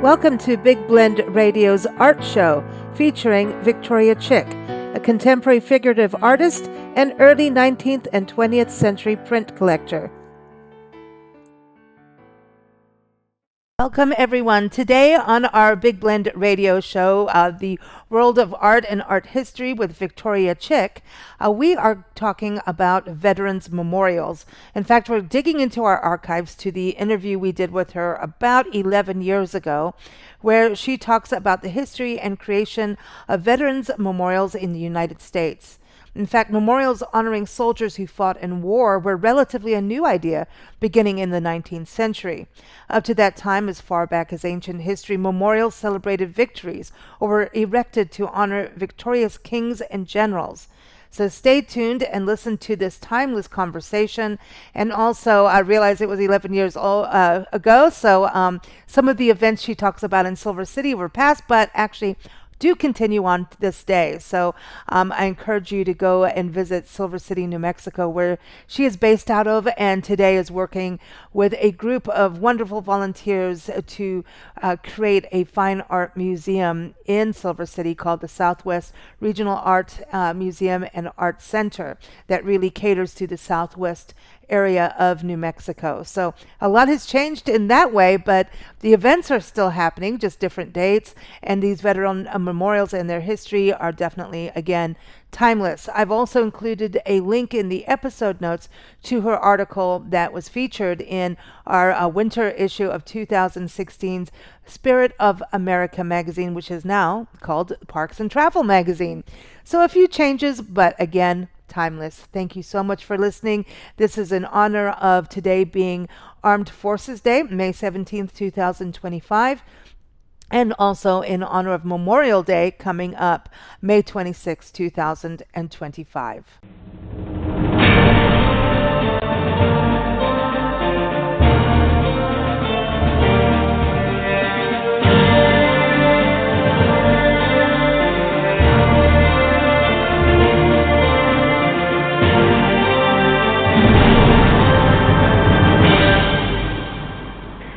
Welcome to Big Blend Radio's Art Show featuring Victoria Chick, a contemporary figurative artist and early 19th and 20th century print collector. Welcome, everyone. Today on our Big Blend Radio show, The World of Art and Art History with Victoria Chick, we are talking about veterans' memorials. In fact, we're digging into our archives to the interview we did with her about 11 years ago, where she talks about the history and creation of veterans' memorials in the United States. In fact, memorials honoring soldiers who fought in war were relatively a new idea beginning in the 19th century. Up to that time, as far back as ancient history, memorials celebrated victories or were erected to honor victorious kings and generals. So stay tuned and listen to this timeless conversation. And also, I realize it was 11 years ago, so some of the events she talks about in Silver City were past, but actually do continue on to this day. So I encourage you to go and visit Silver City, New Mexico, where she is based out of, and today is working with a group of wonderful volunteers to create a fine art museum in Silver City called the Southwest Regional Art Museum and Art Center that really caters to the Southwest area of New Mexico. So a lot has changed in that way, but the events are still happening, just different dates, and these veteran memorials and their history are definitely, again, timeless. I've also included a link in the episode notes to her article that was featured in our winter issue of 2016's Spirit of America magazine, which is now called Parks and Travel magazine. So a few changes, but again, timeless. Thank you so much for listening. This is in honor of today being Armed Forces Day, May 17th, 2025, and also in honor of Memorial Day coming up May 26th, 2025.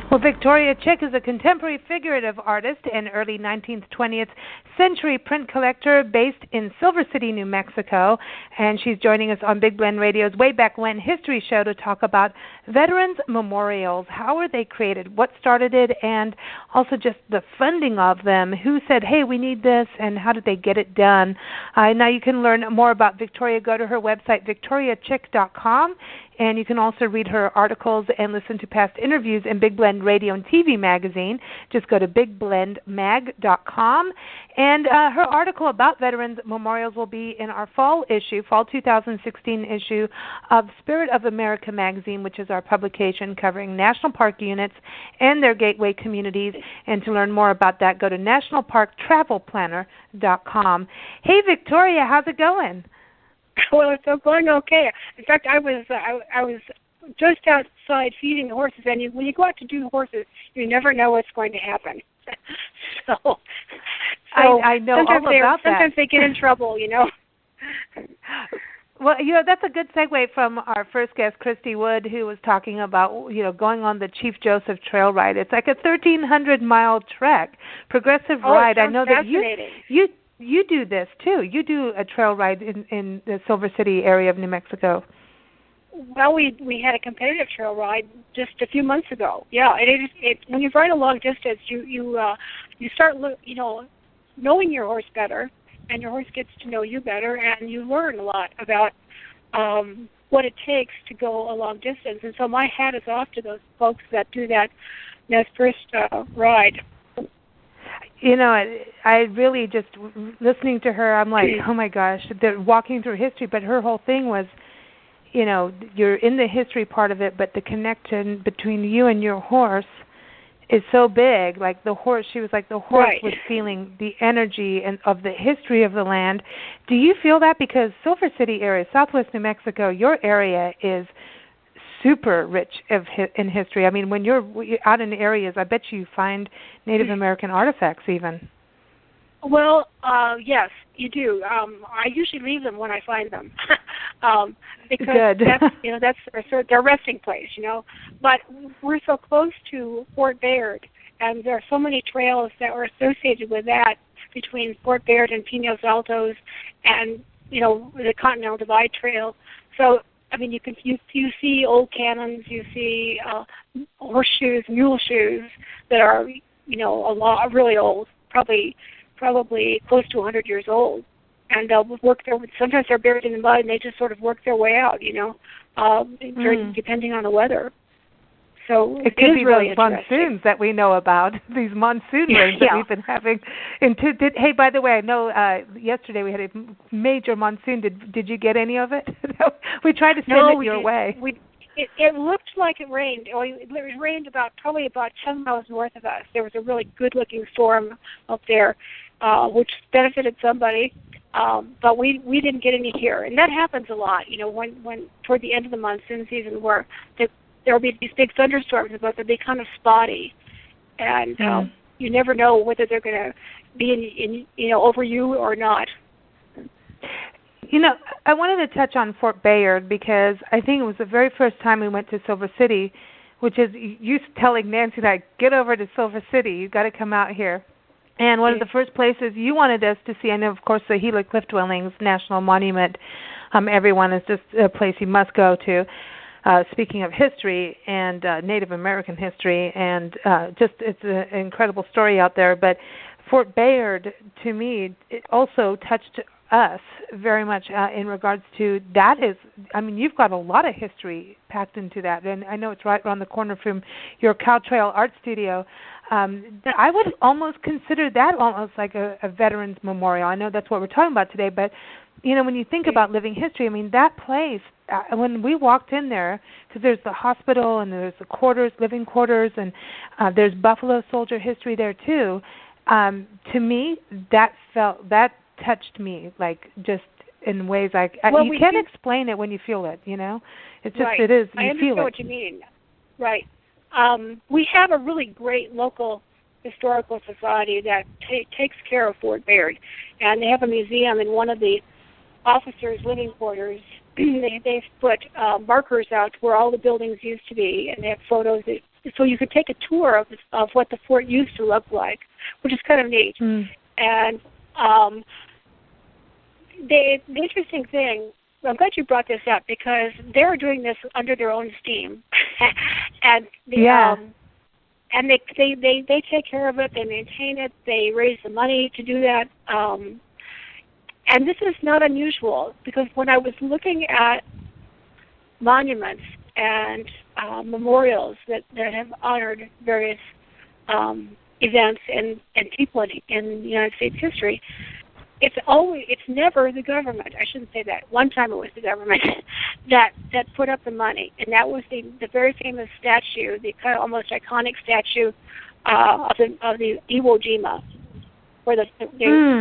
Well, Victoria Chick is a contemporary figurative artist and early 19th, 20th century print collector based in Silver City, New Mexico, and she's joining us on Big Blend Radio's Way Back When History Show to talk about veterans' memorials. How were they created? What started it? And also just the funding of them. Who said, hey, we need this, and how did they get it done? Now you can learn more about Victoria. Go to her website, victoriachick.com. And you can also read her articles and listen to past interviews in Big Blend Radio and TV magazine. Just go to bigblendmag.com. And her article about veterans memorials will be in our fall 2016 issue of Spirit of America magazine, which is our publication covering national park units and their gateway communities. And to learn more about that, go to nationalparktravelplanner.com. Hey, Victoria, how's it going? Well, it's going okay. In fact, I was just outside feeding the horses, and when you go out to do the horses, you never know what's going to happen. so I know all about that. Sometimes they get in trouble, you know. Well, that's a good segue from our first guest, Christy Wood, who was talking about, going on the Chief Joseph Trail Ride. It's like a 1,300-mile trek, progressive ride. I know that you do this too. You do a trail ride in the Silver City area of New Mexico. Well, we had a competitive trail ride just a few months ago. Yeah, it when you ride a long distance, you start knowing your horse better, and your horse gets to know you better, and you learn a lot about what it takes to go a long distance. And so my hat is off to those folks that do that first ride. I really just, listening to her, I'm like, oh my gosh, they're walking through history, but her whole thing was, you're in the history part of it, but the connection between you and your horse is so big. Like the horse, she was like, the horse right. was feeling the energy of the history of the land. Do you feel that? Because Silver City area, Southwest New Mexico, your area is super rich in history. I mean, when you're out in areas, I bet you find Native American artifacts even. Well, yes, you do. I usually leave them when I find them, because that's their resting place, But we're so close to Fort Bayard and there are so many trails that were associated with that between Fort Bayard and Pinos Altos, and the Continental Divide Trail. So I mean, you see old cannons, you see horseshoes, mule shoes that are really old, probably close to 100 years old, and they'll work their. Sometimes they're buried in the mud, and they just sort of work their way out, depending on the weather. So it could be really those monsoons that we know about, these monsoon rains that we've been having. Hey, by the way, I know yesterday we had a major monsoon. Did you get any of it? We tried to send it your way. It looked like it rained. It rained probably about 10 miles north of us. There was a really good-looking storm up there, which benefited somebody. But we didn't get any here, and that happens a lot. When toward the end of the monsoon season, where there will be these big thunderstorms, but they'll be kind of spotty, and you never know whether they're going to be in over you or not. I wanted to touch on Fort Bayard because I think it was the very first time we went to Silver City, which is you telling Nancy and I, get over to Silver City. You've got to come out here. And one of the first places you wanted us to see, I know, of course, the Gila Cliff Dwellings National Monument. Everyone is just a place you must go to. Speaking of history and Native American history, and it's an incredible story out there. But Fort Bayard, to me, it also touched us very much in regards to that you've got a lot of history packed into that. And I know it's right around the corner from your Cow Trail Art Studio. I would almost consider that almost like a veterans memorial. I know that's what we're talking about today, but when you think about living history, that place, when we walked in there, because there's the hospital and there's the living quarters, and there's Buffalo Soldier history there too. To me, that touched me, like just in ways you can't explain it when you feel it. It's just right. It is. I understand what you mean. Right. We have a really great local historical society that takes care of Fort Bayard, and they have a museum in one of the officers' living quarters. They've put markers out where all the buildings used to be, and they have photos. So you could take a tour of what the fort used to look like, which is kind of neat. And the interesting thing, I'm glad you brought this up, because they're doing this under their own steam, and and they take care of it, they maintain it, they raise the money to do that. And this is not unusual, because when I was looking at monuments and memorials that have honored various events and people in United States history, it's never the government. I shouldn't say that. One time it was the government that put up the money, and that was the very famous statue, the kind of almost iconic statue of the Iwo Jima, where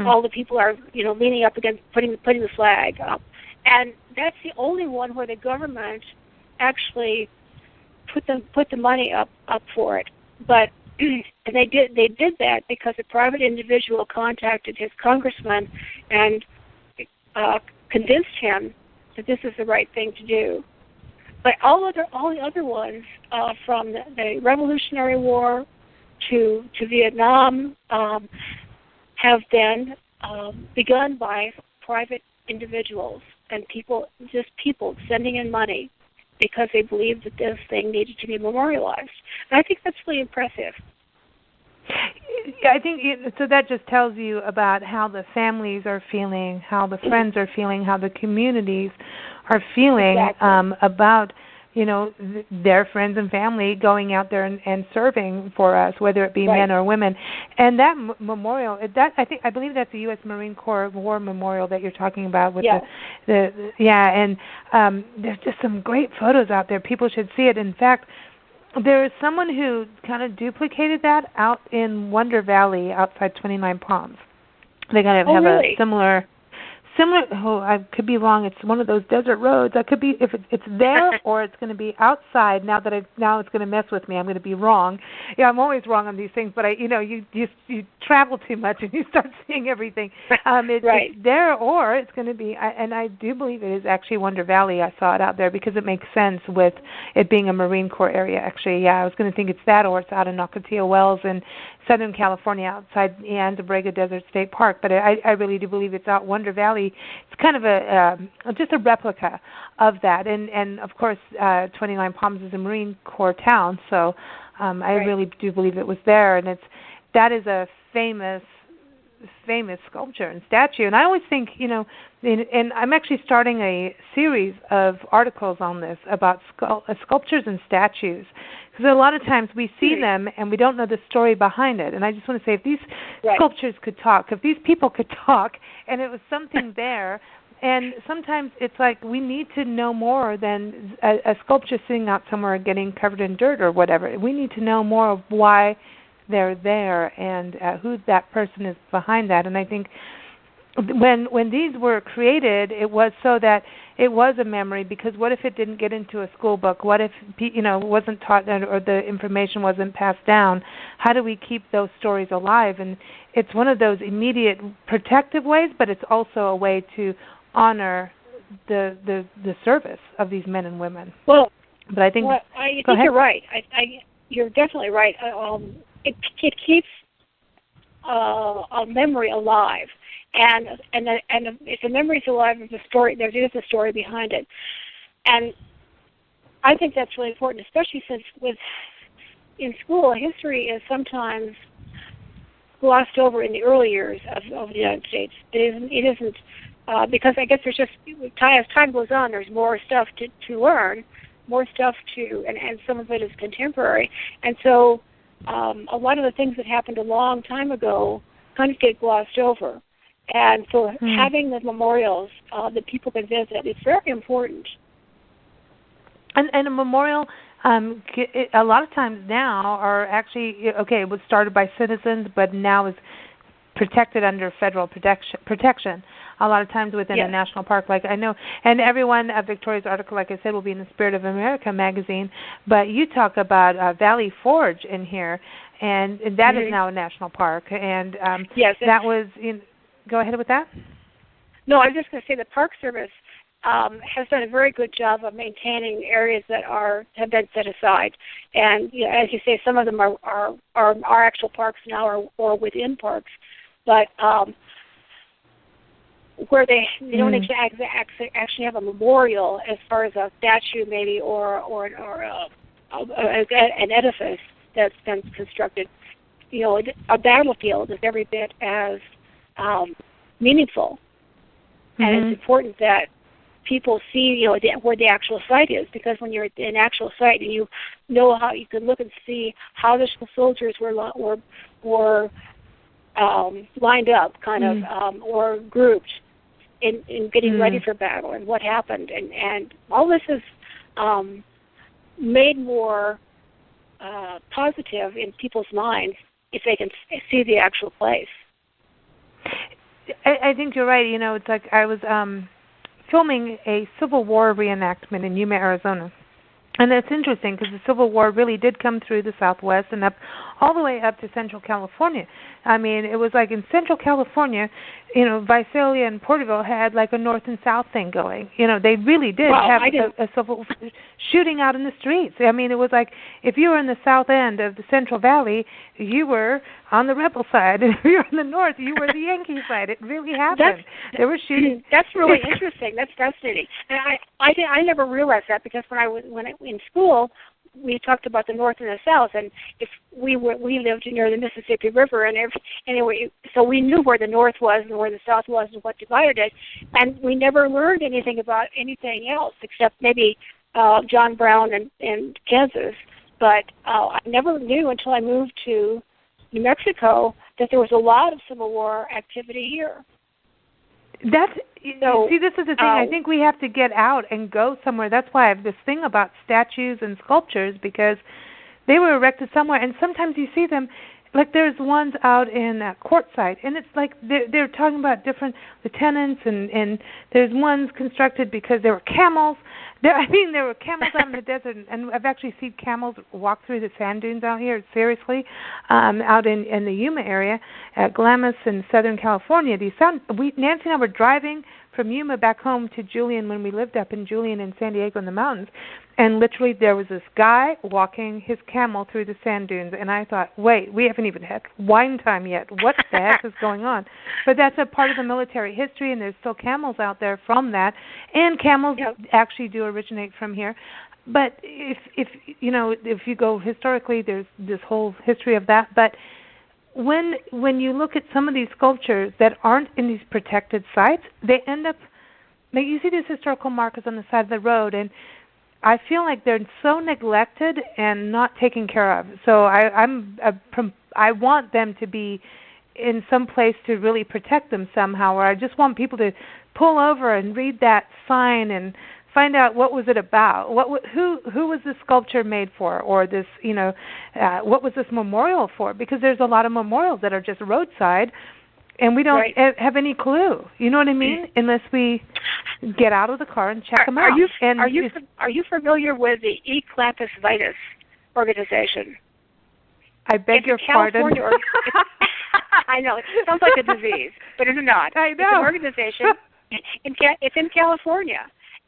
all the people are leaning up against putting the flag up, and that's the only one where the government actually put the money up for it. But and they did that because a private individual contacted his congressman and convinced him that this is the right thing to do. But all the other ones, from the Revolutionary War to Vietnam, have been begun by private individuals and people sending in money because they believed that this thing needed to be memorialized. And I think that's really impressive. I think so. That just tells you about how the families are feeling, how the friends are feeling, how the communities are feeling about their friends and family going out there and serving for us, whether it be men or women. And that memorial, I believe that's the U.S. Marine Corps War Memorial that you're talking about. With and there's just some great photos out there. People should see it. In fact, there is someone who kind of duplicated that out in Wonder Valley outside 29 Palms. They kind of have a similar similar. Oh, I could be wrong. It's one of those desert roads. I could be if it's there or it's going to be outside. Now it's going to mess with me. I'm going to be wrong. Yeah, I'm always wrong on these things. But you travel too much and you start seeing everything. Right. It's there or it's going to be. And I do believe it is actually Wonder Valley. I saw it out there because it makes sense with it being a Marine Corps area. Actually, yeah, I was going to think it's that or it's out in Nocatee Wells in Southern California outside Anza Brega Desert State Park. But I really do believe it's out Wonder Valley. It's kind of just a replica of that. And of course, 29 Palms is a Marine Corps town, so I really do believe it was there. And that is a famous sculpture and statue. And I always think, and I'm actually starting a series of articles on this about sculptures and statues. Because a lot of times we see them and we don't know the story behind it. And I just want to say, if these sculptures could talk, if these people could talk, and it was something there, and sometimes it's like we need to know more than a sculpture sitting out somewhere getting covered in dirt or whatever. We need to know more of why they're there and who that person is behind that. And I think when these were created, it was so that it was a memory, because what if it didn't get into a school book? What if it wasn't taught or the information wasn't passed down? How do we keep those stories alive? And it's one of those immediate protective ways, but it's also a way to honor the service of these men and women. Well, but I think you're right. You're definitely right. It keeps a memory alive, and if the memory is alive, there's a story. There is a story behind it, and I think that's really important, especially since in school, history is sometimes glossed over in the early years of the United States. It isn't because I guess there's just as time goes on, there's more stuff to learn, more stuff and some of it is contemporary, and so. A lot of the things that happened a long time ago kind of get glossed over. And so having the memorials that people can visit is very important. And a memorial, a lot of times now are actually, it was started by citizens, but now is protected under federal protection. A lot of times within a national park, like I know, and everyone, Victoria's article, like I said, will be in the Spirit of America magazine. But you talk about Valley Forge in here, and that is now a national park. And that was. Go ahead with that. No, I was just going to say the Park Service has done a very good job of maintaining areas that have been set aside. And as you say, some of them are actual parks now or within parks, but. Where they don't actually have a memorial as far as a statue maybe or an edifice that's been constructed. A battlefield is every bit as meaningful, and it's important that people see where the actual site is, because when you're at an actual site and you know how you can look and see how the soldiers were lined up, kind of, or grouped in getting ready for battle and what happened, and all this is made more positive in people's minds if they can see the actual place. I think you're right. It's like I was filming a Civil War reenactment in Yuma, Arizona. And that's interesting because the Civil War really did come through the Southwest and up all the way up to Central California. I mean, it was like in Central California, Visalia and Porterville had like a north and south thing going. They really did have a civil shooting out in the streets. I mean, it was like if you were in the south end of the Central Valley, you were on the rebel side, and if you were in the north, you were the Yankee side. It really happened. They were shooting. That's really interesting. That's fascinating. And I never realized that, because when in school, we talked about the North and the South, and if we lived near the Mississippi River, and anyway, so we knew where the North was and where the South was and what divided it, and we never learned anything about anything else except maybe John Brown and Kansas. But I never knew until I moved to New Mexico that there was a lot of Civil War activity here. See, this is the thing. I think we have to get out and go somewhere. That's why I have this thing about statues and sculptures, because they were erected somewhere, and sometimes you see them like there's ones out in Quartzsite, and it's like they're talking about different lieutenants, and there's ones constructed because there were camels. There were camels out in the desert, and I've actually seen camels walk through the sand dunes out here. Seriously, out in the Yuma area, at Glamis in Southern California. Nancy and I were driving from Yuma back home to Julian when we lived up in Julian in San Diego in the mountains, and literally there was this guy walking his camel through the sand dunes, and I thought, wait, we haven't even had wine time yet. What the heck is going on? But that's a part of the military history, and there's still camels out there from that, and camels actually do originate from here. But if you go historically, there's this whole history of that. But when you look at some of these sculptures that aren't in these protected sites, they end up, like you see these historical markers on the side of the road, and I feel like they're so neglected and not taken care of. So I want them to be in some place to really protect them somehow, or I just want people to pull over and read that sign and find out what was it about, who was this sculpture made for, or this, what was this memorial for? Because there's a lot of memorials that are just roadside, and we don't have any clue. You know what I mean? Unless we get out of the car and check them out. Are you familiar with the Eclampus Vitus organization? I beg your pardon. I know it sounds like a disease, but it's not. I know. It's an organization. It's in California.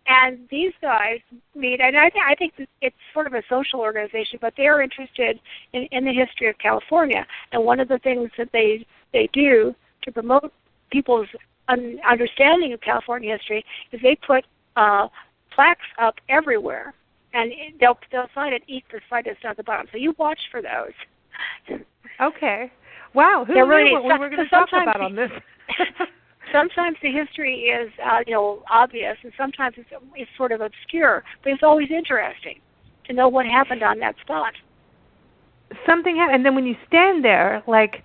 And these guys meet, and I think it's sort of a social organization, but they are interested in the history of California. And one of the things that they do to promote people's understanding of California history is they put plaques up everywhere, and they'll sign it Eclampus Vitus down at the bottom. So you watch for those. Okay. Wow. Who knew what we were going to talk about on this? Sometimes the history is, obvious, and sometimes it's sort of obscure. But it's always interesting to know what happened on that spot. Something happened, and then when you stand there, like,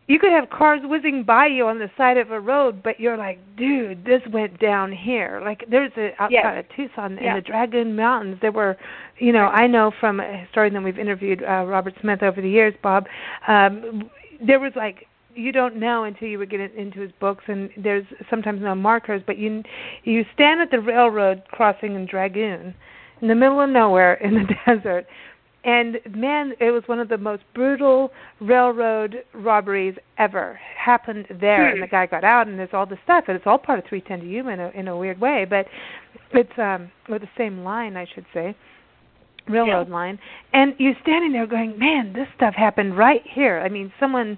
you could have cars whizzing by you on the side of a road, but you're like, dude, this went down here. Like, there's outside of Tucson in the Dragon Mountains. There were, I know from a historian that we've interviewed, Robert Smith, over the years, Bob. There was like, you don't know until you would get into his books, and there's sometimes no markers, but you stand at the railroad crossing in Dragoon in the middle of nowhere in the desert, and man, it was one of the most brutal railroad robberies ever happened there. And the guy got out, and there's all this stuff, and it's all part of 310 to Yuma in a weird way, but it's or the same line, I should say, railroad line, and you're standing there going, man, this stuff happened right here. I mean, someone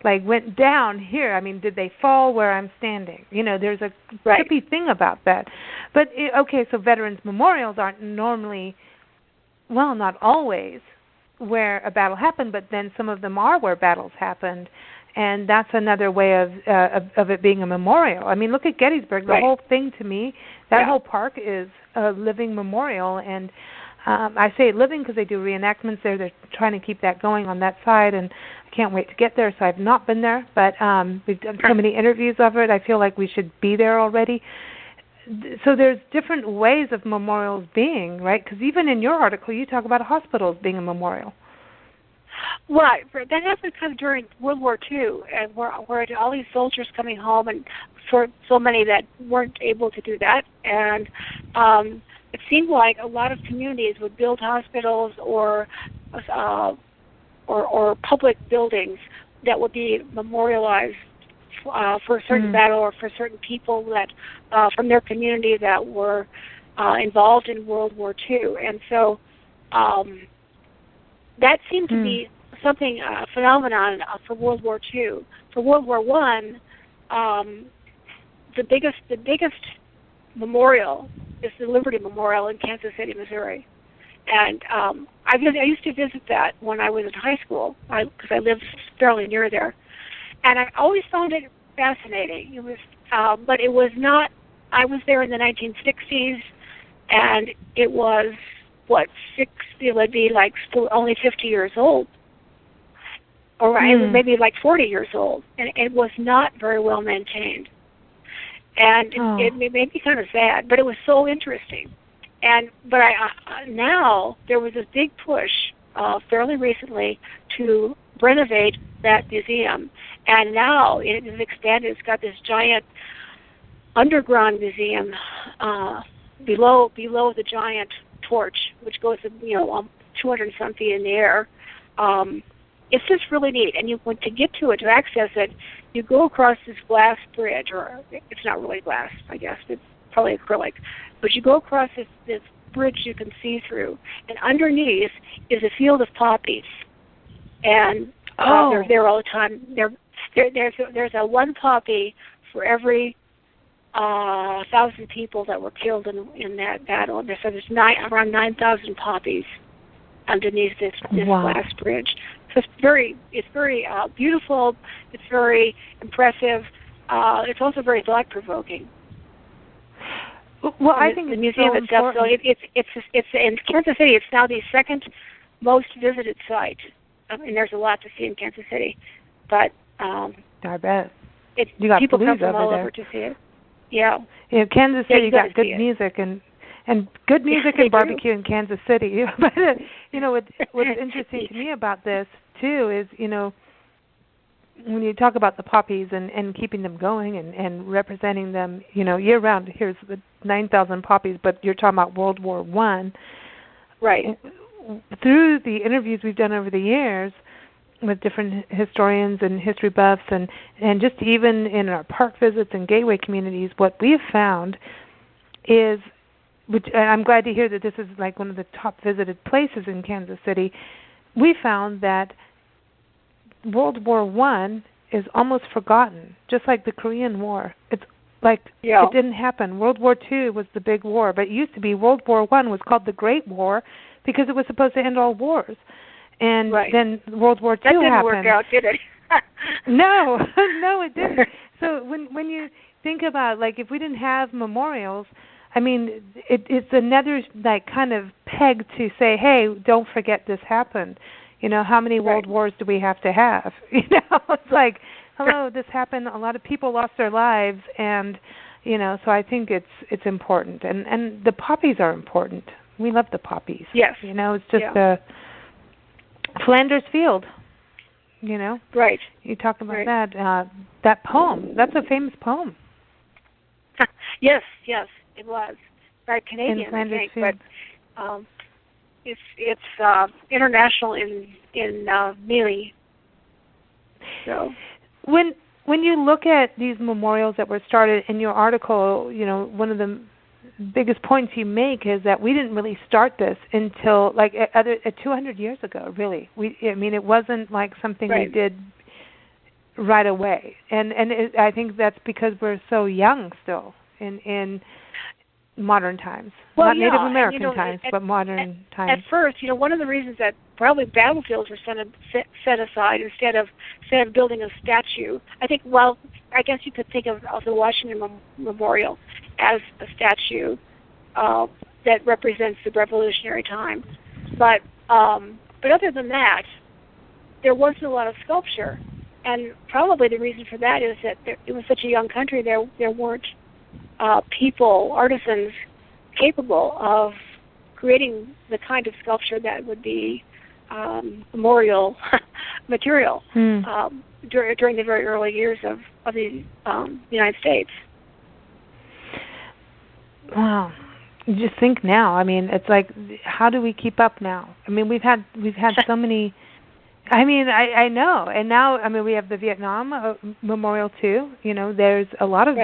went down here. I mean, did they fall where I'm standing? There's a trippy thing about that. But, so veterans' memorials aren't normally, well, not always, where a battle happened, but then some of them are where battles happened. And that's another way of it being a memorial. I mean, look at Gettysburg. The whole thing, to me, that whole park is a living memorial. And I say living because they do reenactments there. They're trying to keep that going on that side, and I can't wait to get there. So I've not been there, but we've done so many interviews of it. I feel like we should be there already. So there's different ways of memorials being, right? Because even in your article, you talk about hospitals being a memorial. Right. That happened kind of during World War II, and where all these soldiers coming home, and so many that weren't able to do that, and it seemed like a lot of communities would build hospitals or public buildings that would be memorialized for a certain battle or for certain people that from their community that were involved in World War II. And so that seemed to be something, a phenomenon for World War II. For World War I, the biggest memorial is the Liberty Memorial in Kansas City, Missouri. And I used to visit that when I was in high school because I lived fairly near there. And I always found it fascinating. It was, but it was not. I was there in the 1960s, and it was it would be like still only 50 years old, or maybe like 40 years old, and it was not very well maintained. And it made me kind of sad, but it was so interesting. But now there was this big push fairly recently to renovate that museum. And now it has expanded. It's got this giant underground museum below the giant torch, which goes 200 and some feet in the air. It's just really neat. And to get to it, to access it, you go across this glass bridge, or it's not really glass, I guess. It's probably acrylic. But you go across this bridge you can see through, and underneath is a field of poppies. And they're there all the time. There's a one poppy for every 1,000 people that were killed in that battle. So there's around 9,000 poppies underneath this glass bridge. So it's very beautiful. It's very impressive. It's also very thought-provoking. Well, I think the museum so itself. So it's in Kansas City. It's now the second most visited site. And there's a lot to see in Kansas City, but I bet you got people come from all over to see it. Yeah. Kansas City got good music and good music and barbecue in Kansas City. But what's interesting to me about this too is when you talk about the poppies and keeping them going and representing them year round. Here's the 9,000 poppies, but you're talking about World War I. Right. Through the interviews we've done over the years with different historians and history buffs and just even in our park visits and gateway communities, what we've found is, which I'm glad to hear that this is like one of the top visited places in Kansas City, we found that World War I is almost forgotten, just like the Korean War. It's like it didn't happen. World War II was the big war, but it used to be World War I was called the Great War because it was supposed to end all wars. And then World War II happened. That didn't work out, did it? No, it didn't. So when you think about, like, if we didn't have memorials, I mean, it's another, like, kind of peg to say, hey, don't forget this happened. How many world wars do we have to have? It's like, hello, this happened. A lot of people lost their lives, and so I think it's important. And the poppies are important. We love the poppies. Yes. It's just a Flanders Field. Right. You talk about that poem. That's a famous poem. Yes, it was. Very Canadian, I think, Field. but it's international in Mealy. So when you look at these memorials that were started in your article, one of the biggest points you make is that we didn't really start this until 200 years ago. Really, it wasn't like something we did right away, and I think that's because we're so young still in modern times. Well, not Native American times, but modern times. At first, one of the reasons that probably battlefields were set aside instead of building a statue. I think, I guess you could think of the Washington Memorial as a statue that represents the Revolutionary time. But other than that, there wasn't a lot of sculpture. And probably the reason for that is that it was such a young country, there weren't people, artisans, capable of creating the kind of sculpture that would be memorial material during the very early years of the United States. Wow. You just think now. It's like, how do we keep up now? We've had so many. I know. And now, we have the Vietnam Memorial too. There's a lot of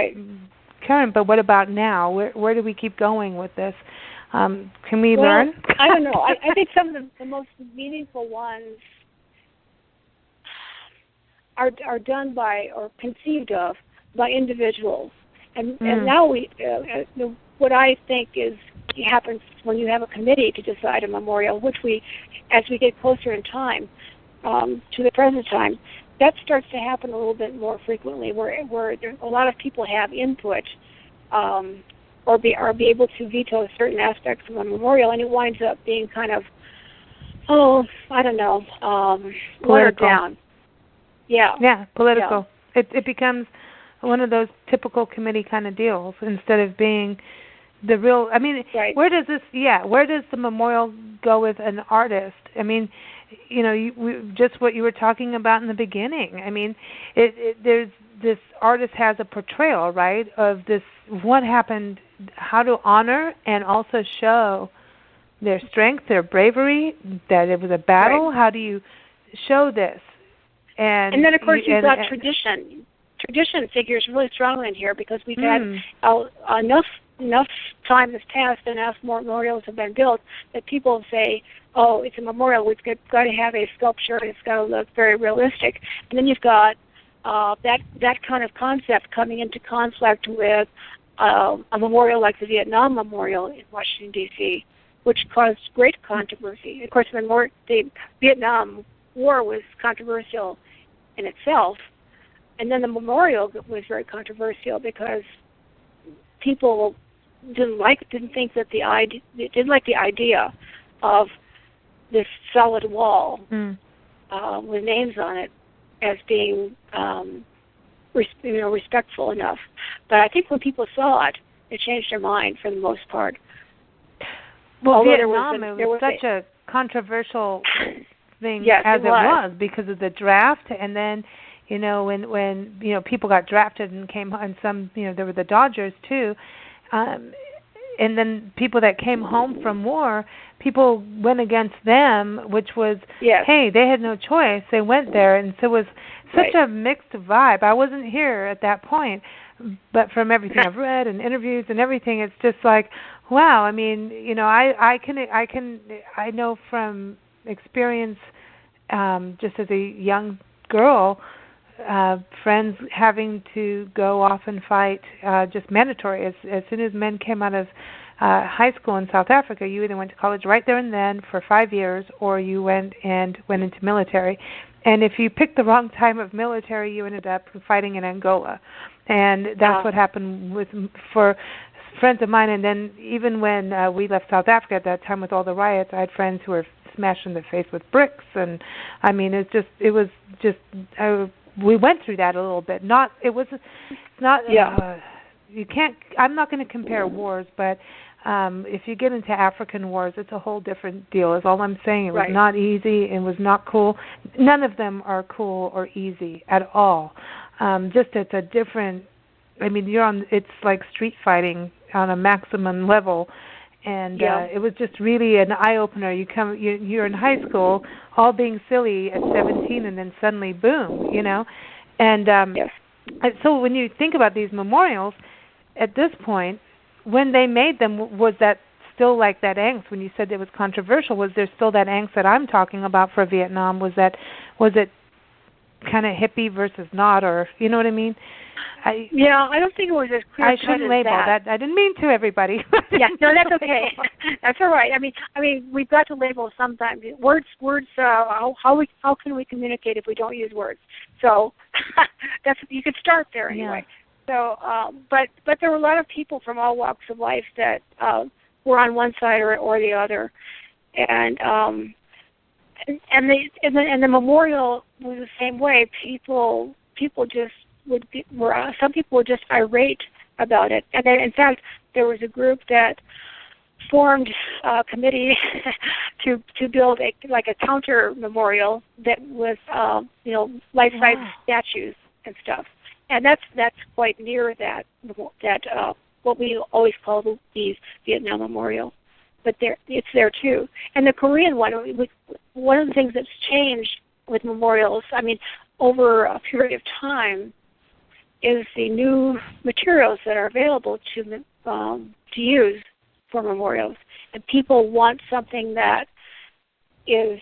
current, but what about now? Where do we keep going with this? Can we learn? I don't know. I think some of the most meaningful ones are done by or conceived of by individuals, and now what I think happens when you have a committee to decide a memorial, which as we get closer in time to the present time, that starts to happen a little bit more frequently, where a lot of people have input, or be able to veto certain aspects of a memorial, and it winds up being kind of, I don't know, watered down. Yeah, political. Yeah. It becomes one of those typical committee kind of deals instead of being the real. Where does the memorial go with an artist? just what you were talking about in the beginning. I mean, there's this artist has a portrayal, right, of this what happened, how to honor and also show their strength, their bravery, that it was a battle. Right. How do you show this? And then, of course, you've got tradition. Tradition figures really strongly in here because we've had enough time has passed, enough memorials have been built that people say, oh, it's a memorial, we've got to have a sculpture, it's got to look very realistic. And then you've got that kind of concept coming into conflict with a memorial like the Vietnam Memorial in Washington, D.C., which caused great controversy. Of course, the Vietnam War was controversial in itself, and then the memorial was very controversial because people didn't like the idea of this solid wall with names on it as being respectful enough. But I think when people saw it, it changed their mind for the most part. Well, although Vietnam, it was such a controversial thing as it was because of the draft, and then when people got drafted and came, and some there were the Dodgers too, and then people that came home from war, people went against them, which was hey, they had no choice, they went there, and so it was such a mixed vibe. I wasn't here at that point, but from everything I've read and interviews and everything, it's just like, wow. I mean, I know from experience, just as a young girl, friends having to go off and fight, just mandatory. As soon as men came out of high school in South Africa, you either went to college right there and then for 5 years, or you went into military. And if you picked the wrong time of military, you ended up fighting in Angola. And that's what happened for friends of mine. And then even when we left South Africa at that time with all the riots, I had friends who were smashed in the face with bricks. And I mean, we went through that a little bit. You can't. I'm not going to compare wars, but if you get into African wars, it's a whole different deal. Is all I'm saying. It was not easy. It was not cool. None of them are cool or easy at all. Just it's a different. I mean, it's like street fighting on a maximum level, and it was just really an eye opener. You're in high school, all being silly at 17, and then suddenly, boom, And so when you think about these memorials, at this point, when they made them, was that still like that angst? When you said it was controversial, was there still that angst that I'm talking about for Vietnam? Was it kind of hippie versus not, or you know what I mean? I don't think it was as clear. I shouldn't label that. I didn't mean to, everybody. No, that's okay. That's all right. I mean, we've got to label sometimes. Words. How can we communicate if we don't use words? So you could start there anyway. So, but there were a lot of people from all walks of life that were on one side or the other, and the memorial was the same way. People just some people were just irate about it, and then, in fact, there was a group that formed a committee to build a counter memorial that was life-size statues and stuff. And that's quite near that what we always call the Vietnam Memorial, but it's there too. And the Korean one of the things that's changed with memorials, I mean, over a period of time, is the new materials that are available to use for memorials. And people want something that is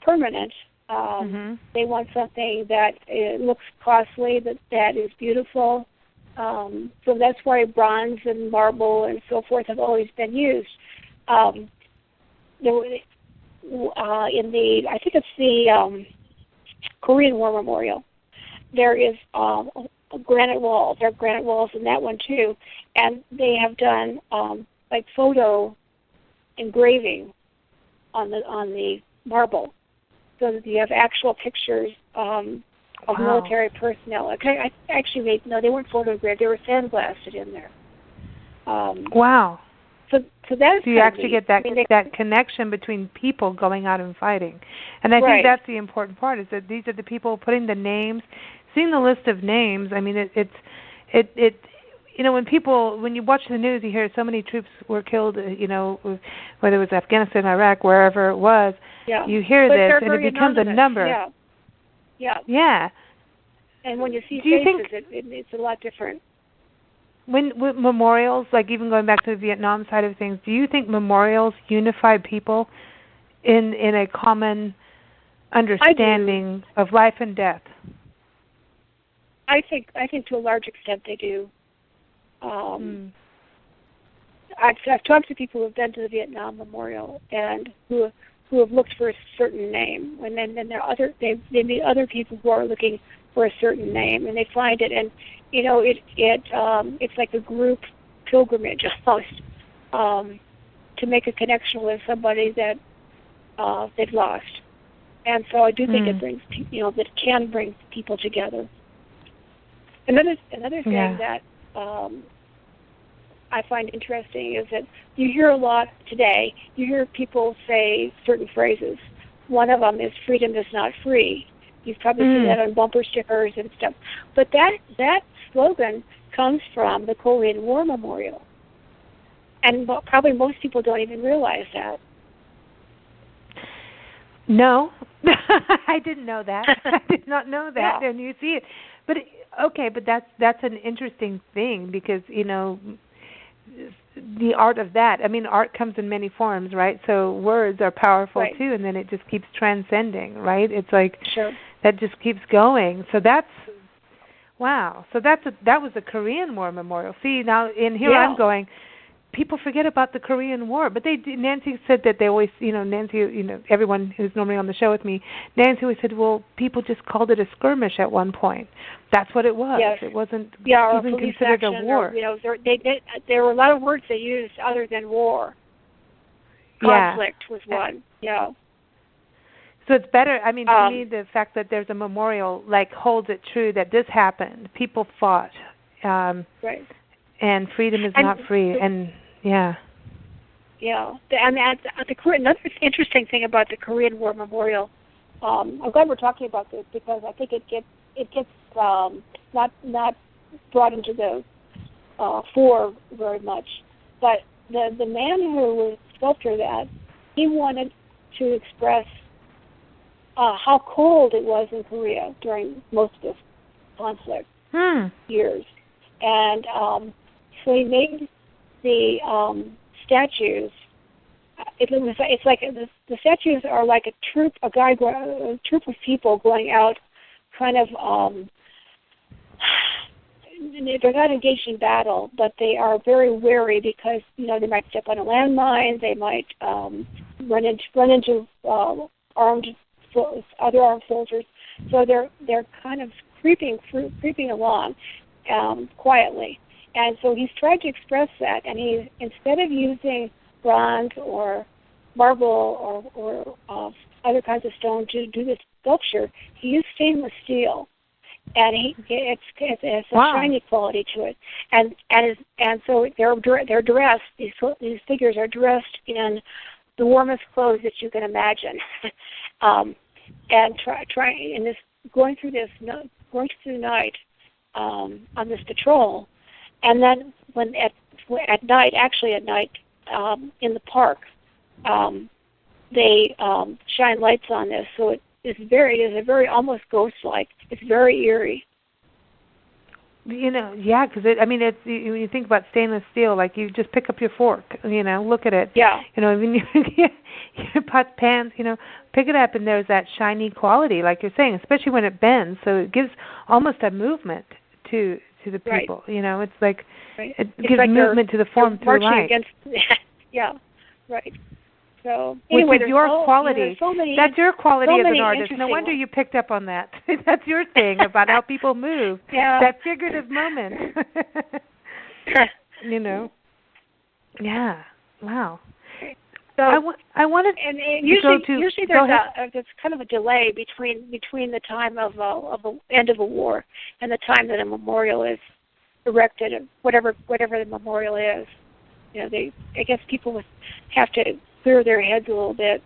permanent. They want something that looks costly, that is beautiful. So that's why bronze and marble and so forth have always been used. I think it's the Korean War Memorial. There is a granite wall. There are granite walls in that one too, and they have done photo engraving on the marble, so that you have actual pictures of military personnel. Wow. so that's So you actually get that that connection between people going out and fighting. And I think that's the important part, is that these are the people putting the names, seeing the list of names. I mean, it you know, when you watch the news, you hear so many troops were killed, you know, whether it was Afghanistan, Iraq, wherever it was. Yeah. You hear but this, and it becomes anonymous. a number. Yeah. Yeah. Yeah. And when you see Do you faces, think it's a lot different. when with memorials, like even going back to the Vietnam side of things, do you think memorials unify people in a common understanding of life and death? I think to a large extent they do. I've talked to people who have been to the Vietnam Memorial and who have looked for a certain name, and then they meet other people who are looking for a certain name, and they find it, and you know it's like a group pilgrimage almost to make a connection with somebody that they've lost, and so I do think it brings that can bring people together. Another thing that I find interesting is that you hear a lot today. You hear people say certain phrases. One of them is "freedom is not free." You've probably seen that on bumper stickers and stuff. But that slogan comes from the Korean War Memorial, and probably most people don't even realize that. No, I didn't know that. I did not know that, and you see it. But okay, but that's an interesting thing, because you know, the art of that. I mean, art comes in many forms, right? So words are powerful too, and then it just keeps transcending, right? It's like that just keeps going. So that's wow. So that was a Korean War memorial. See, now in here I'm going, people forget about the Korean War, but Nancy said that they always, Nancy, everyone who's normally on the show with me, Nancy always said, well, people just called it a skirmish at one point. That's what it was. Yes. It wasn't even considered a war. Or, there were a lot of words they used other than war. Conflict was one. Yeah. So it's better. I mean, to me, the fact that there's a memorial holds it true that this happened. People fought. Right. And freedom is not free. And Yeah, and another interesting thing about the Korean War Memorial, I'm glad we're talking about this, because I think it gets not brought into the fore very much. But the man who was sculptor that, he wanted to express how cold it was in Korea during most of this conflict years, and so he made the statues. It's like the statues are like a troop of people going out, kind of. They're not engaged in battle, but they are very wary, because they might step on a landmine, they might run into other armed soldiers. So they're kind of creeping along quietly. And so he's tried to express that, and he, instead of using bronze or marble or other kinds of stone to do this sculpture, he used stainless steel, and it has a shiny quality to it. And so they're dressed. These figures are dressed in the warmest clothes that you can imagine, and going through the night on this patrol. And then at night, in the park, they shine lights on this, so it is a very almost ghost-like. It's very eerie. Because when you think about stainless steel, like you just pick up your fork, look at it. Yeah. When your pots, pans, pick it up, and there's that shiny quality, like you're saying, especially when it bends. So it gives almost a movement to the people. Right. It's like it gives like movement to the form through light. Yeah, right. So anyway, which is your quality. That's your quality as an artist. No wonder you picked up on that. That's your thing about how people move. Yeah. That figurative moment. Yeah. Wow. So I wanted usually there's kind of a delay between the time of the end of a war and the time that a memorial is erected, whatever the memorial is. I guess people would have to clear their heads a little bit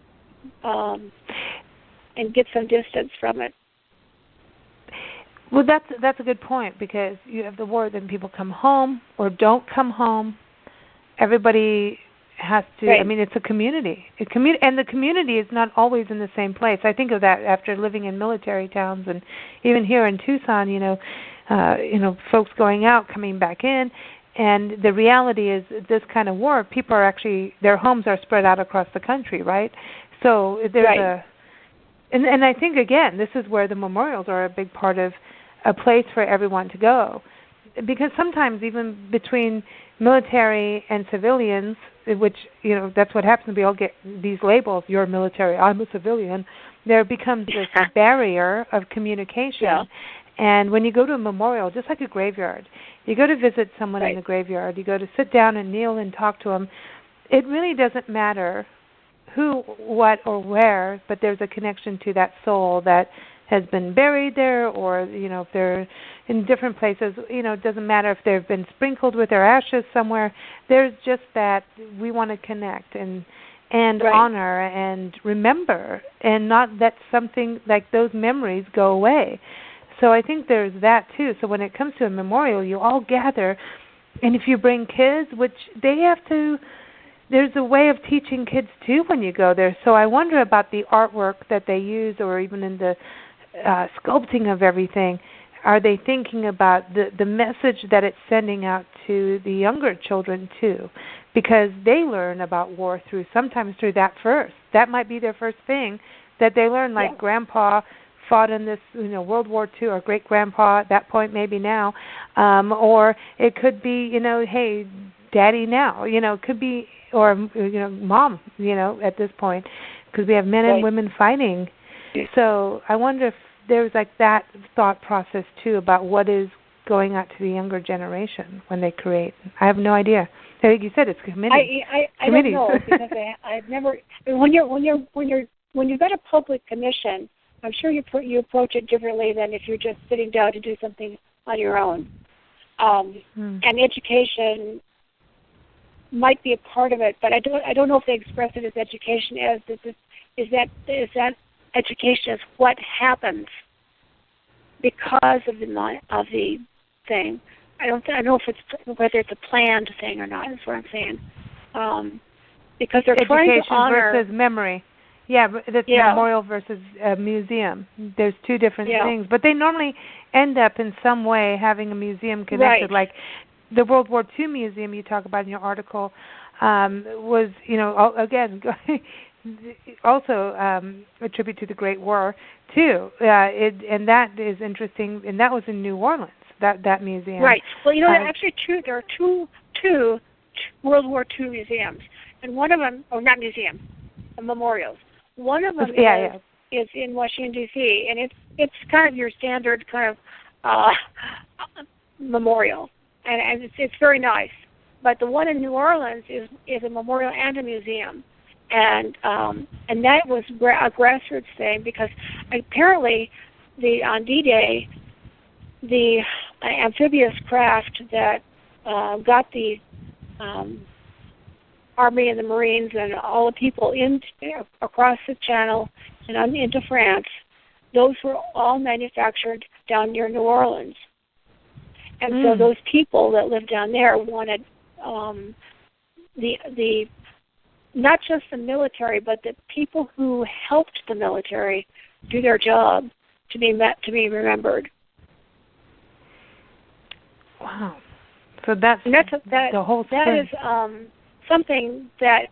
and get some distance from it. Well, that's a good point, because you have the war, then people come home or don't come home. Everybody has to. Right. I mean, it's a community. And the community is not always in the same place. I think of that after living in military towns, and even here in Tucson. Folks going out, coming back in, and the reality is this kind of war. People are actually, their homes are spread out across the country, right? So there's right. and I think again, this is where the memorials are a big part of a place for everyone to go, because sometimes even between military and civilians, which that's what happens. We all get these labels. You're military. I'm a civilian. There becomes this barrier of communication. Yeah. And when you go to a memorial, just like a graveyard, you go to visit someone in the graveyard. You go to sit down and kneel and talk to them. It really doesn't matter who, what, or where, but there's a connection to that soul that has been buried there, or if they're in different places, it doesn't matter if they've been sprinkled with their ashes somewhere. There's just that we want to connect and honor and remember, and not let something like those memories go away. So I think there's that too. So when it comes to a memorial, you all gather, and if you bring kids, which they have to, there's a way of teaching kids too when you go there. So I wonder about the artwork that they use, or even in the sculpting of everything. Are they thinking about the message that it's sending out to the younger children too? Because they learn about war sometimes through that first. That might be their first thing that they learn, like Grandpa fought in this, World War II, or great grandpa at that point, maybe now, or it could be, hey, Daddy now, it could be, or Mom, at this point, because we have men and women fighting. So I wonder if there's like that thought process too about what is going out to the younger generation when they create. I have no idea. I think you said it's committee. I don't know, because I've never. When you've got a public commission, I'm sure you approach it differently than if you're just sitting down to do something on your own. And education might be a part of it, but I don't know if they express it as education as is that education is what happens because of the thing. I don't know if it's whether it's a planned thing or not. Is what I'm saying. Because they're trying to honor versus memory. Yeah, that's memorial versus museum. There's two different things, but they normally end up in some way having a museum connected. Like the World War II museum you talk about in your article was, again, also a tribute to the Great War too. And that is interesting, and that was in New Orleans. That museum. Right. Well, actually, there are two World War II museums, and one of them, or not museums, memorials. One of them is in Washington D.C., and it's kind of your standard kind of memorial, and it's very nice. But the one in New Orleans is a memorial and a museum, and that was a grassroots thing, because apparently on D-Day, the amphibious craft that got the Army and the Marines and all the people across the Channel and into France, those were all manufactured down near New Orleans. And so those people that lived down there wanted the not just the military, but the people who helped the military do their job to be remembered. Wow. So that's the whole thing. That is something that,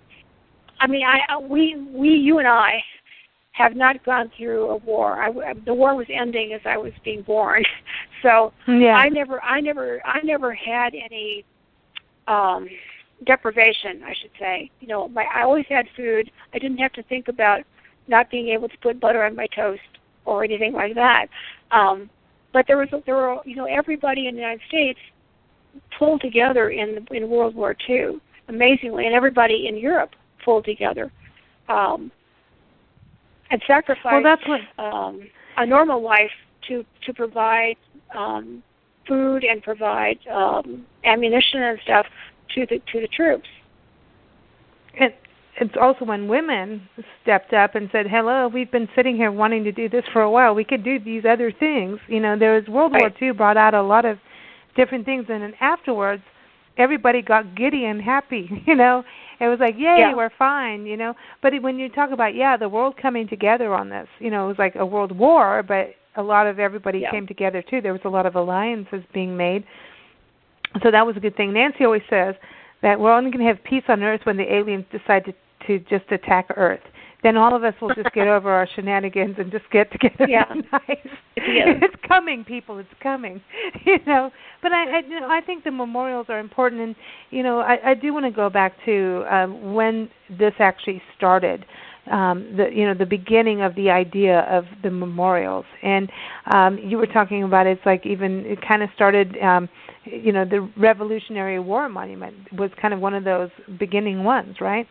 you and I have not gone through a war. The war was ending as I was being born, so I never had any deprivation, I should say. I always had food. I didn't have to think about not being able to put butter on my toast or anything like that. But there were everybody in the United States pulled together in World War II, amazingly, and everybody in Europe pulled together and sacrificed a normal life to provide food and provide ammunition and stuff to the troops. it's also when women stepped up and said, "Hello, we've been sitting here wanting to do this for a while. We could do these other things." There was World War II brought out a lot of different things, and then afterwards, everybody got giddy and happy. It was like, "Yay, we're fine." But when you talk about the world coming together on this, it was like a world war, but a lot of everybody came together too. There was a lot of alliances being made, so that was a good thing. Nancy always says that we're only going to have peace on Earth when the aliens decide to just attack Earth. Then all of us will just get over our shenanigans and just get together. Nice. It's coming, people. It's coming. But I think the memorials are important, and I do want to go back to when this actually started. The beginning of the idea of the memorials, and you were talking about it's like even it kind of started. The Revolutionary War Monument was kind of one of those beginning ones, right?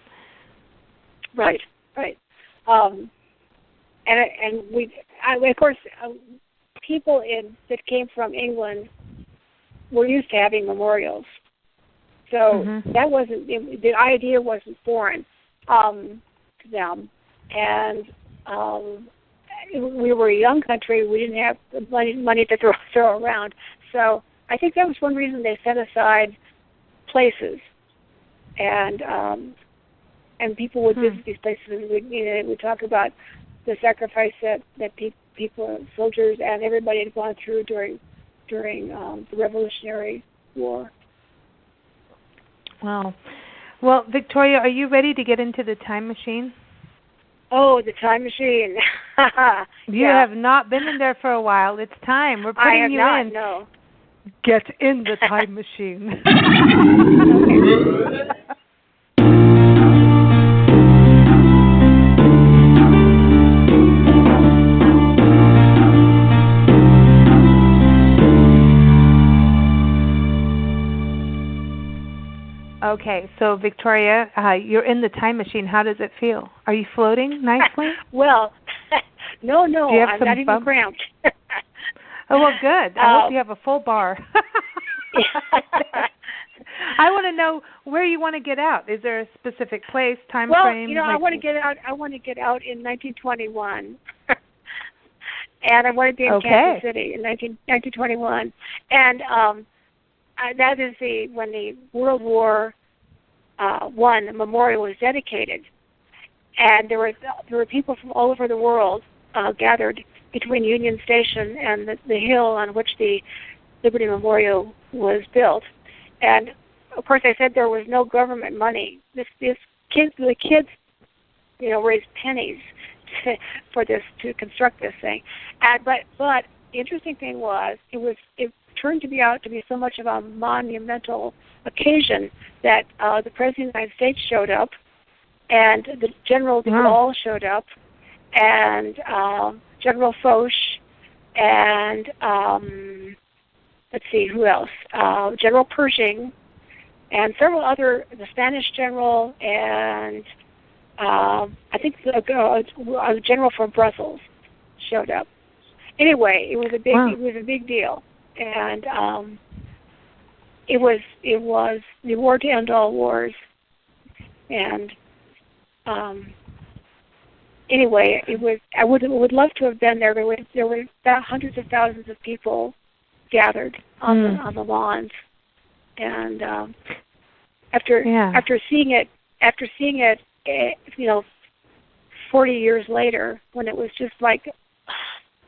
Right. And of course, people that came from England were used to having memorials, so that wasn't the idea wasn't foreign to them. And we were a young country; we didn't have money to throw around, so I think that was one reason they set aside places, and people would visit these places, and we'd talk about the sacrifice that people, soldiers, and everybody had gone through during the Revolutionary War. Wow. Well, Victoria, are you ready to get into the time machine? Oh, the time machine. You have not been in there for a while. It's time. We're putting you in. No. Get in the time machine. Okay, so Victoria, you're in the time machine. How does it feel? Are you floating nicely? Well, no, I'm not even cramped. Oh, well, good. I hope you have a full bar. I want to know where you want to get out. Is there a specific place, time frame? Well, I want to get out. I want to get out in 1921, and I want to be in Kansas City in 1921, and that is when the World War I memorial was dedicated, and there were people from all over the world gathered between Union Station and the hill on which the Liberty Memorial was built. And of course, I said there was no government money. The kids, raised pennies for this, to construct this thing. But the interesting thing was, it turned out to be so much of a monumental occasion that the President of the United States showed up, and the General de Gaulle showed up, and General Foch, and let's see, who else? General Pershing, and several other, the Spanish general, and I think a general from Brussels showed up. Anyway, it was a big deal, and it was the war to end all wars, and anyway, it was. I would love to have been there. There were hundreds of thousands of people gathered on the lawns, and after seeing it, 40 years later, when it was just like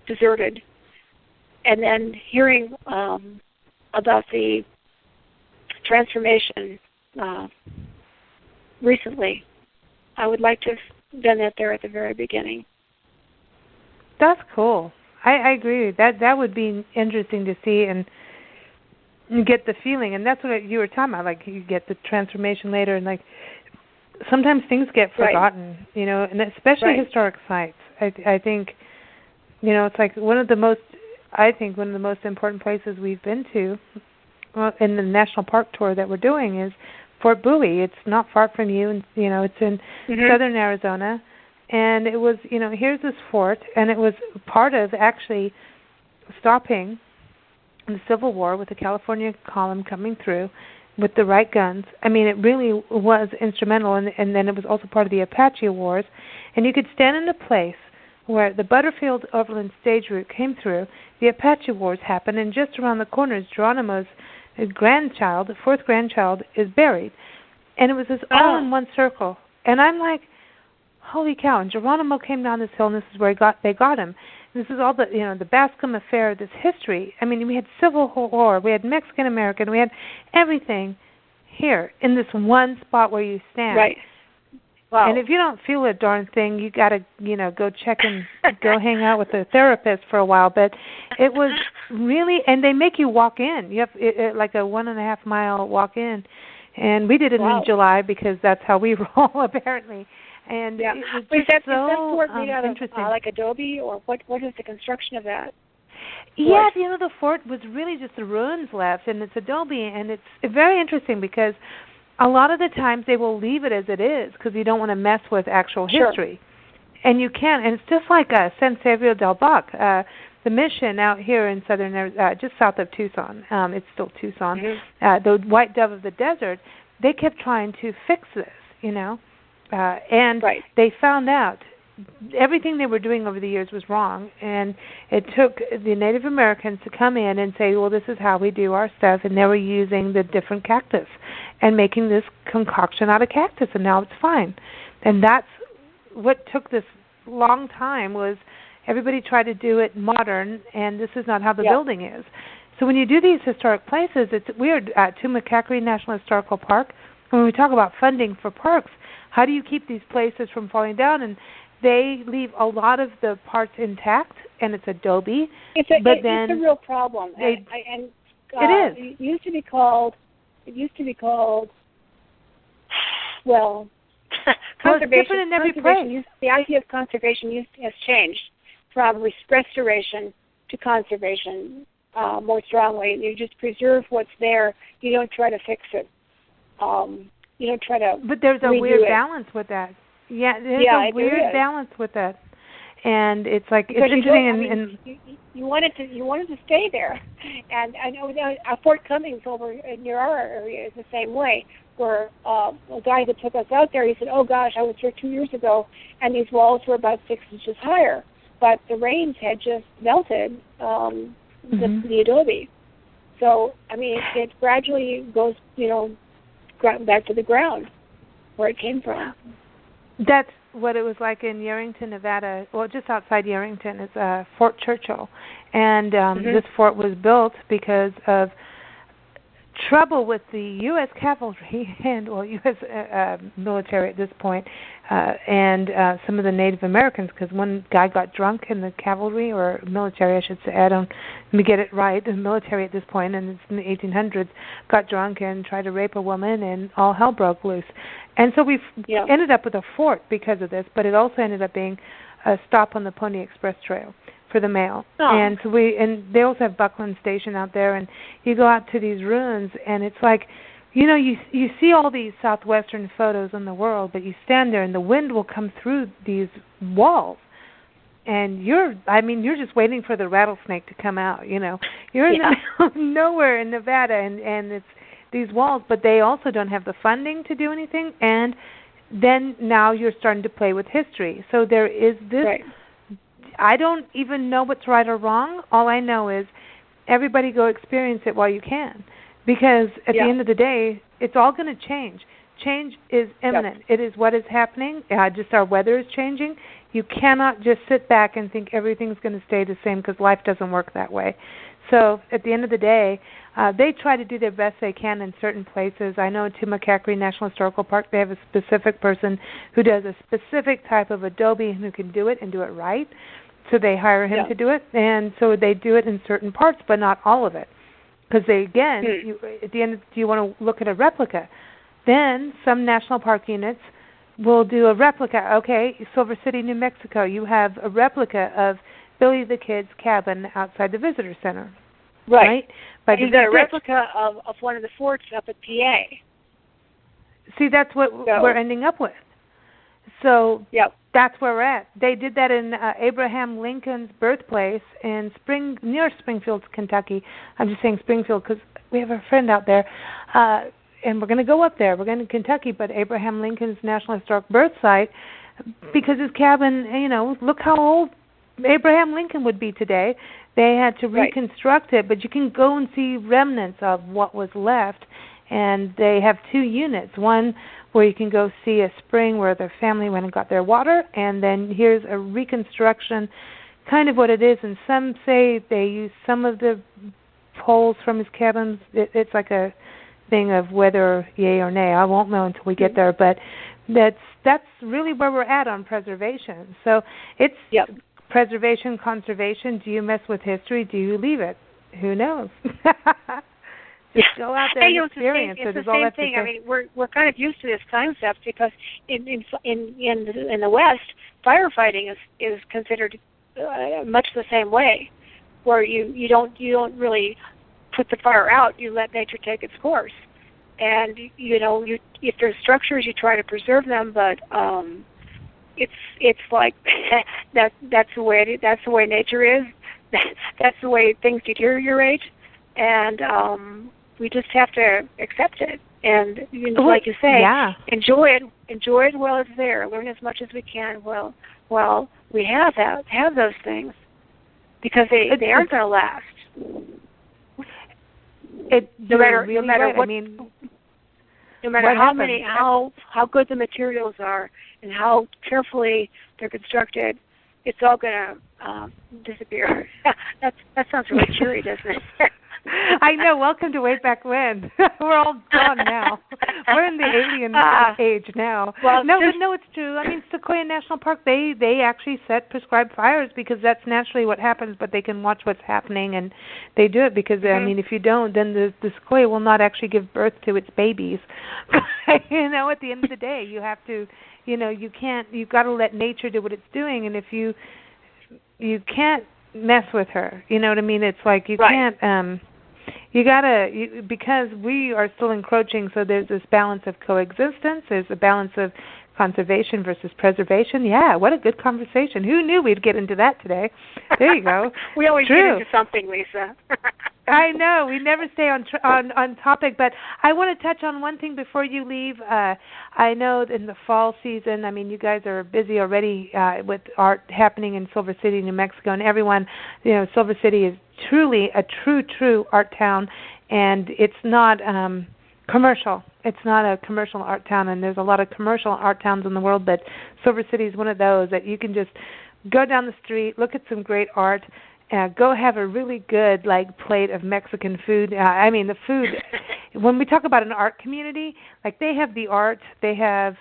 deserted, and then hearing about the transformation recently, I would like to have been there at the very beginning. That's cool. I agree. That would be interesting to see and get the feeling. And that's what you were talking about. Like, you get the transformation later, and like sometimes things get forgotten, and especially historic sites. I think, it's like one of the most important places we've been to in the national park tour that we're doing is Fort Bowie. It's not far from you, and it's in southern Arizona. And it was, here's this fort, and it was part of actually stopping the Civil War with the California column coming through. with the right guns. I mean, it really was instrumental, and then it was also part of the Apache Wars. And you could stand in a place where the Butterfield Overland Stage Route came through, the Apache Wars happened, and just around the corner is Geronimo's grandchild, the fourth grandchild, is buried. And it was this all in one circle. And I'm like, holy cow. And Geronimo came down this hill, and this is where they got him. This is all the Bascom affair, this history. I mean, we had Civil War, we had Mexican-American, we had everything here in this one spot where you stand. Right. Wow. And if you don't feel a darn thing, you got to, go check and go hang out with a therapist for a while. But it was really, and they make you walk in. You have like a 1.5 mile walk in. And we did it in July because that's how we roll, apparently. And it was just is that so fort made out of interesting. like adobe, or what is the construction of that? Yeah, the fort was really just the ruins left, and it's adobe, and it's very interesting because a lot of the times they will leave it as it is because you don't want to mess with actual history. And you can, and it's just like San Xavier del Bac, the mission out here in southern, just south of Tucson. It's still Tucson. Mm-hmm. The White Dove of the Desert, they kept trying to fix this, and they found out everything they were doing over the years was wrong, and it took the Native Americans to come in and say, well, this is how we do our stuff, and they were using the different cactus and making this concoction out of cactus, and now it's fine. And that's what took this long time was everybody tried to do it modern, and this is not how the building is. So when you do these historic places, it's weird. At Tumacacri National Historical Park, when we talk about funding for parks, how do you keep these places from falling down? And they leave a lot of the parts intact, and it's adobe. It's a real problem. It is. It used to be called. Well, conservation. It's different in every place. The idea of conservation has changed from restoration to conservation more strongly. You just preserve what's there. You don't try to fix it. You don't try to. But there's a weird balance with that. Yeah, there's a weird balance with that, and it's like it's interesting. You wanted to stay there, and I know Fort Cummings over near our area is the same way. Where a guy that took us out there, he said, "Oh gosh, I was here 2 years ago, and these walls were about 6 inches higher, but the rains had just melted the adobe. So I mean, it gradually goes, back to the ground where it came from." That's what it was like in Yerington, Nevada. Well, just outside Yerington is Fort Churchill. And this fort was built because of trouble with the U.S. cavalry and, U.S. military at this point, and some of the Native Americans, because one guy got drunk in the cavalry, or military, I should say. Let me get it right. The military at this point, and it's in the 1800s, got drunk and tried to rape a woman, and all hell broke loose. And so we've ended up with a fort because of this, but it also ended up being a stop on the Pony Express Trail for the mail. And so they also have Buckland Station out there, and you go out to these ruins, and it's like, you see all these southwestern photos in the world, but you stand there and the wind will come through these walls, and you're just waiting for the rattlesnake to come out. You're in the middle of nowhere in Nevada, and it's these walls, but they also don't have the funding to do anything, and then now you're starting to play with history. So there is this. Right. I don't even know what's right or wrong. All I know is everybody go experience it while you can, because at the end of the day, it's all going to change. Change is imminent. It is what is happening. Just our weather is changing. You cannot just sit back and think everything's going to stay the same, because life doesn't work that way. So at the end of the day, they try to do their best they can in certain places. I know at Tumacacri National Historical Park, they have a specific person who does a specific type of adobe and who can do it and do it right. So they hire him to do it, and so they do it in certain parts, but not all of it. Because at the end, do you want to look at a replica? Then some national park units will do a replica. Okay, Silver City, New Mexico, you have a replica of Billy the Kid's cabin outside the visitor center. Right? But you've got a replica of one of the forts up at PA. See, that's what we're ending up with. So that's where we're at. They did that in Abraham Lincoln's birthplace in near Springfield, Kentucky. I'm just saying Springfield because we have a friend out there. and we're going to go up there. We're going to Kentucky, but Abraham Lincoln's National Historic Birth Site, because his cabin, look how old Abraham Lincoln would be today. They had to reconstruct it, but you can go and see remnants of what was left. And they have 2 units. One where you can go see a spring where their family went and got their water, and then here's a reconstruction, kind of what it is. And some say they use some of the poles from his cabins. It's like a thing of whether yay or nay. I won't know until we get there, but that's really where we're at on preservation. So it's preservation, conservation. Do you mess with history? Do you leave it? Who knows? Just go out there and experience it. It's the same thing. I mean, we're kind of used to this concept because in the West, firefighting is considered much the same way, where you don't really put the fire out. You let nature take its course, and if there's structures, you try to preserve them, but it's like that's the way nature is. That's the way things deteriorate, and we just have to accept it. And like you say, enjoy it while it's there. Learn as much as we can while we have those things, because they aren't going to last. No matter how good the materials are and how carefully they're constructed, it's all going to disappear. That sounds really cheery, doesn't it? I know. Welcome to way back when. We're all gone now. We're in the alien age now. Well, no, it's true. I mean, Sequoia National Park, they actually set prescribed fires because that's naturally what happens, but they can watch what's happening, and they do it because, I mean, if you don't, then the sequoia will not actually give birth to its babies. At the end of the day, you have to, you've got to let nature do what it's doing, and if you can't mess with her, you know what I mean? It's like you can't, because we are still encroaching, so there's this balance of coexistence, there's a balance of conservation versus preservation. Yeah, what a good conversation. Who knew we'd get into that today? There you go. We always get into something, Lisa. I know. We never stay on topic, but I want to touch on one thing before you leave. I know in the fall season, I mean, you guys are busy already with art happening in Silver City, New Mexico, and everyone, Silver City is truly a true art town, and it's not commercial. It's not a commercial art town, and there's a lot of commercial art towns in the world, but Silver City is one of those that you can just go down the street, look at some great art, go have a really good plate of Mexican food. I mean, the food, when we talk about an art community, they have the art, they have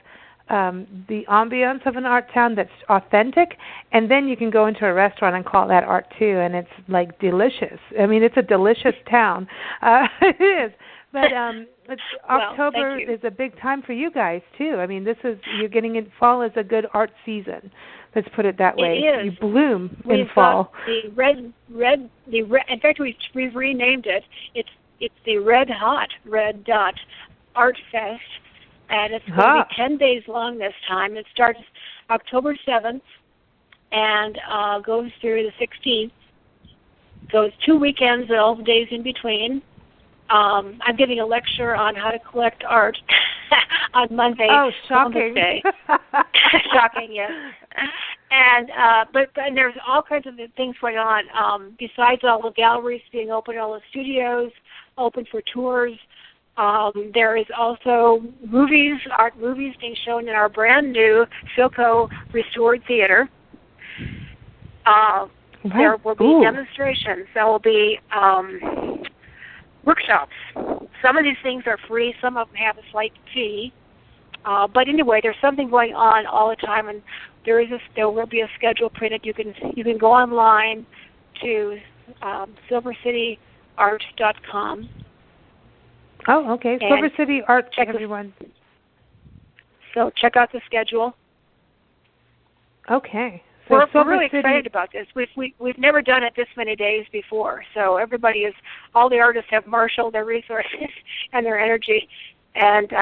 the ambiance of an art town that's authentic, and then you can go into a restaurant and call that art too, and it's delicious. I mean, it's a delicious town. It is. But October is a big time for you guys too. I mean, you're getting in fall is a good art season. Let's put it that way. It is. You bloom in fall. The red. In fact, we've renamed it. It's the Red Dot Art Fest, and it's going to be 10 days long this time. It starts October 7th and goes through the 16th. So it's 2 weekends and all the days in between. I'm giving a lecture on how to collect art on Monday. Oh, shocking! Day. Shocking, yes. And but there's all kinds of things going on. Besides all the galleries being open, all the studios open for tours. There is also art movies being shown in our brand new Philco Restored Theater. There will be demonstrations. There will be workshops. Some of these things are free. Some of them have a slight fee. But anyway, there's something going on all the time, and there will be a schedule printed. You can go online to silvercityart.com. Oh, okay. Silver City Art, everyone. So check out the schedule. Okay. So we're really excited about this. We've never done it this many days before. So all the artists have marshaled their resources and their energy, and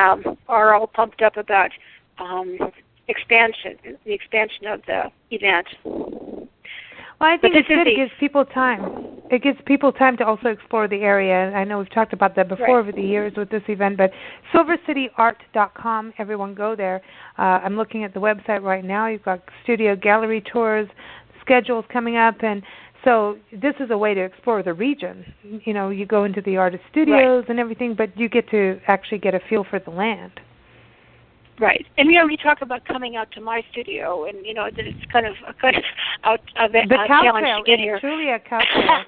are all pumped up about the expansion of the event. Well, I think it gives people time. It gives people time to also explore the area. I know we've talked about that before over the years with this event, but silvercityart.com, everyone go there. I'm looking at the website right now. You've got studio gallery tours, schedules coming up, and so this is a way to explore the region. You know, you go into the artist studios and everything, but you get to actually get a feel for the land. Right, and you talk about coming out to my studio, and that it's kind of out of a challenge to get here. Truly a cow trail.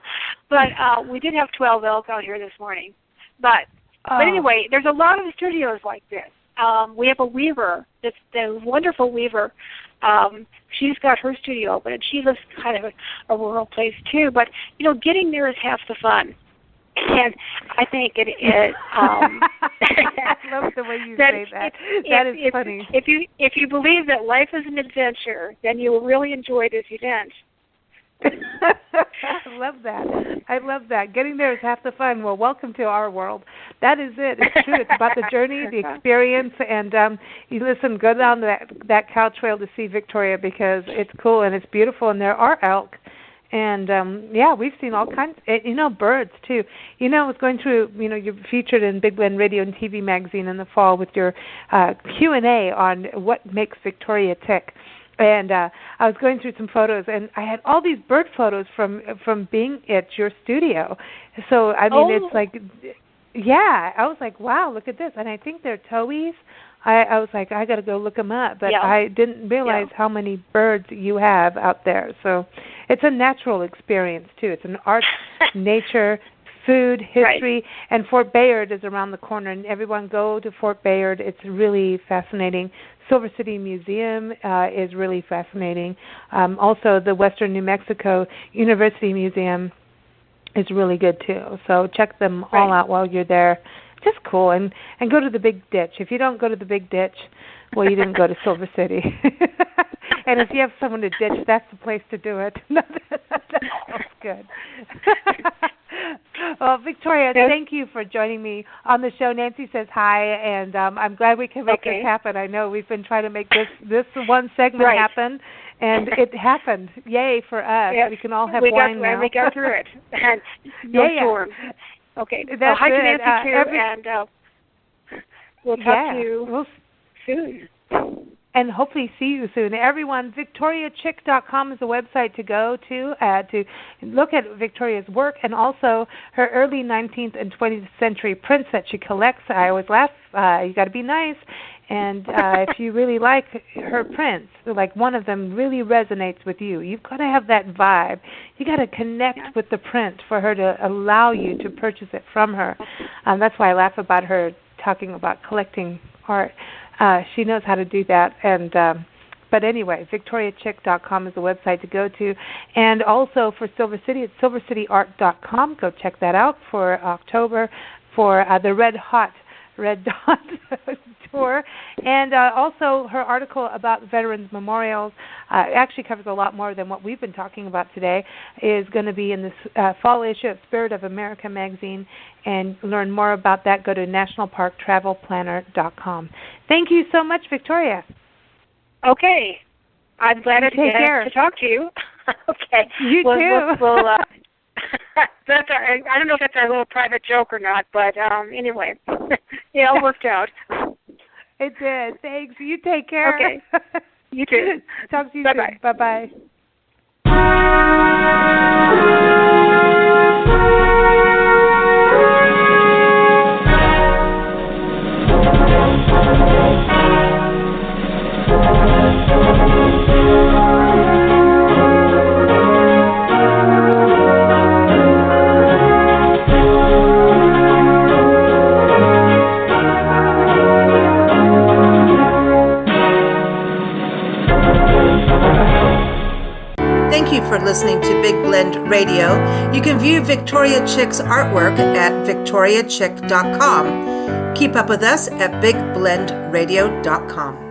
But we did have 12 elk out here this morning. But anyway, there's a lot of studios like this. We have a weaver, the wonderful weaver. She's got her studio open, and she lives kind of a rural place too. But getting there is half the fun. And I think it is. I love the way you say that. That is funny. If you believe that life is an adventure, then you will really enjoy this event. I love that. I love that. Getting there is half the fun. Well, welcome to our world. That is it. It's true. It's about the journey, the experience, and you listen. Go down that cow trail to see Victoria because it's cool and it's beautiful, and there are elk. And, we've seen all kinds, birds, too. I was going through, you're featured in Big Blend Radio and TV magazine in the fall with your Q&A on what makes Victoria tick. And I was going through some photos, and I had all these bird photos from being at your studio. So, it's like, I was like, wow, look at this. And I think they're towhees. I was like, I got to go look them up, but I didn't realize how many birds you have out there. So it's a natural experience, too. It's an art, nature, food, history, and Fort Bayard is around the corner, and everyone go to Fort Bayard. It's really fascinating. Silver City Museum is really fascinating. Also, the Western New Mexico University Museum is really good, too. So check them all out while you're there. Just cool, and go to the Big Ditch. If you don't go to the Big Ditch, well, you didn't go to Silver City. And if you have someone to ditch, that's the place to do it. That's good. Well, Victoria, thank you for joining me on the show. Nancy says hi, and I'm glad we can make this happen. I know we've been trying to make this one segment happen, and it happened. Yay for us. Yes. We can all have wine now. We got through it. And no storms. Okay. Well, hi to Nancy, too, and we'll talk to you soon. And hopefully see you soon. Everyone, victoriachick.com is the website to go to look at Victoria's work and also her early 19th and 20th century prints that she collects. I always laugh. You got to be nice. And if you really like her prints, like one of them really resonates with you, you've got to have that vibe. You got to connect with the print for her to allow you to purchase it from her. That's why I laugh about her talking about collecting art. She knows how to do that. And but anyway, victoriachick.com is the website to go to. And also for Silver City, it's silvercityart.com. Go check that out for October for the Red Dot tour. And also her article about Veterans Memorials actually covers a lot more than what we've been talking about today, is going to be in this fall issue of Spirit of America magazine. And learn more about that, go to nationalparktravelplanner.com. Thank you so much, Victoria. Okay. I'm glad to talk to you. Okay. You too. We'll I don't know if that's our little private joke or not, but anyway, it all worked out. It did. Thanks. You take care. Okay. You too. Talk to you Bye-bye. soon. Bye-bye. Thank you for listening to Big Blend Radio. You can view Victoria Chick's artwork at victoriachick.com. Keep up with us at bigblendradio.com.